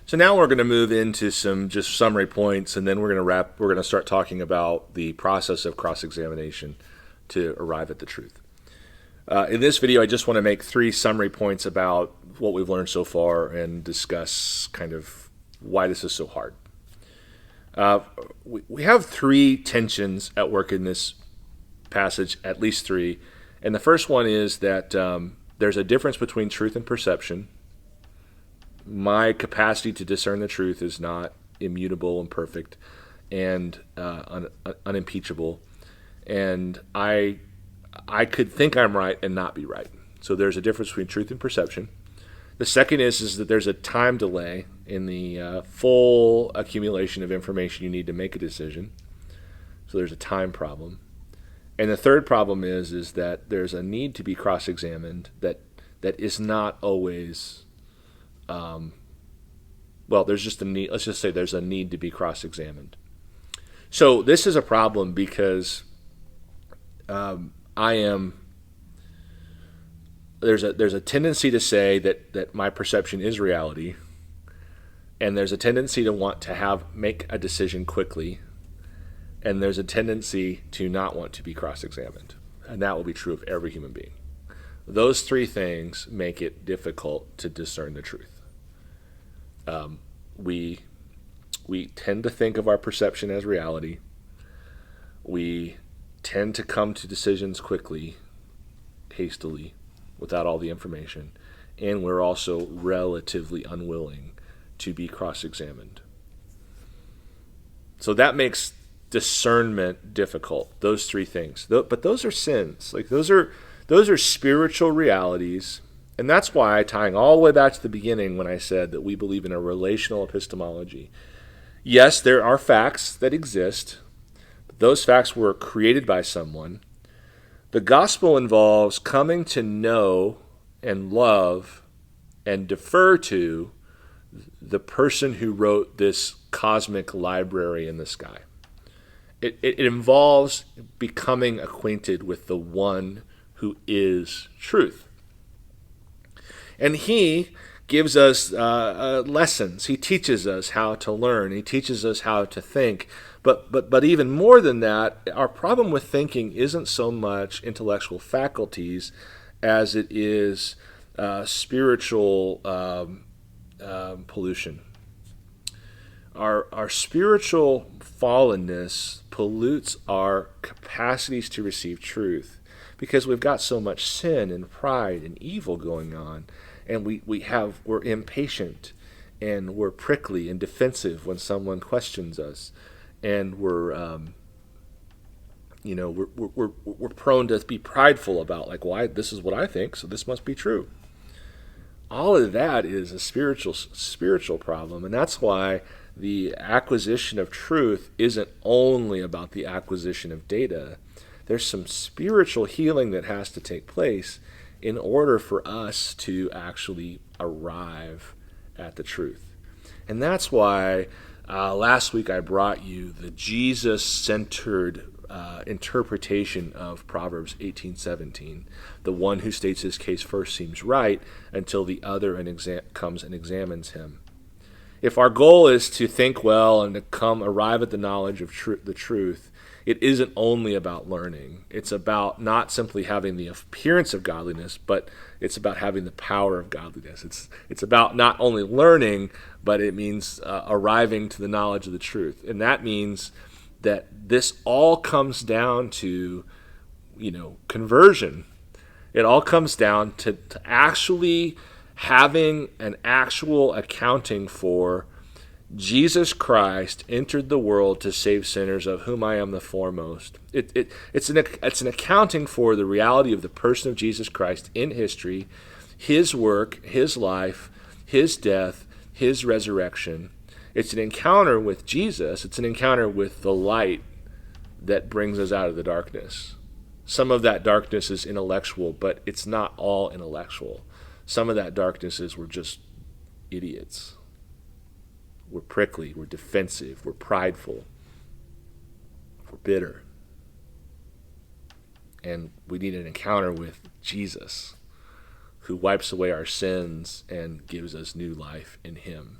So now we're going to move into some just summary points, and then we're going to start talking about the process of cross-examination to arrive at the truth. In this video, I just want to make 3 summary points about what we've learned so far and discuss kind of why this is so hard. We have 3 tensions at work in this passage, at least 3. And the first one is that there's a difference between truth and perception. My capacity to discern the truth is not immutable and perfect and unimpeachable. And I could think I'm right and not be right. So there's a difference between truth and perception. The second is that there's a time delay in the full accumulation of information you need to make a decision. So there's a time problem. And the third problem is that there's a need to be cross-examined that is not always, there's just a need. Let's just say there's a need to be cross-examined. So this is a problem because there's a tendency to say that my perception is reality, and there's a tendency to want to make a decision quickly, and there's a tendency to not want to be cross-examined, and that will be true of every human being. Those 3 things make it difficult to discern the truth. We tend to think of our perception as reality. We tend to come to decisions quickly, hastily, without all the information, and we're also relatively unwilling to be cross-examined. So that makes discernment difficult, those 3 things. But those are sins. Like those are spiritual realities, and that's why, tying all the way back to the beginning when I said that we believe in a relational epistemology. Yes, there are facts that exist. Those facts were created by someone. The gospel involves coming to know and love and defer to the person who wrote this cosmic library in the sky. It involves becoming acquainted with the one who is truth. And he gives us lessons. He teaches us how to learn. He teaches us how to think. But even more than that, our problem with thinking isn't so much intellectual faculties as it is spiritual pollution. Our spiritual fallenness pollutes our capacities to receive truth because we've got so much sin and pride and evil going on, and we're impatient and we're prickly and defensive when someone questions us. And we're prone to be prideful about this is what I think, so this must be true. All of that is a spiritual problem, and that's why the acquisition of truth isn't only about the acquisition of data. There's some spiritual healing that has to take place in order for us to actually arrive at the truth. And that's why last week I brought you the Jesus-centered interpretation of Proverbs 18:17. The one who states his case first seems right until the other comes and examines him. If our goal is to think well and to arrive at the knowledge of the truth, it isn't only about learning. It's about not simply having the appearance of godliness, but it's about having the power of godliness. It's about not only learning, but it means arriving to the knowledge of the truth. And that means that this all comes down to, conversion. It all comes down to actually having an actual accounting for Jesus Christ entered the world to save sinners, of whom I am the foremost. It's an accounting for the reality of the person of Jesus Christ in history, his work, his life, his death, his resurrection. It's an encounter with Jesus. It's an encounter with the light that brings us out of the darkness. Some of that darkness is intellectual, but it's not all intellectual. Some of that darkness is we're just idiots. We're prickly, we're defensive, we're prideful, we're bitter. And we need an encounter with Jesus, who wipes away our sins and gives us new life in him.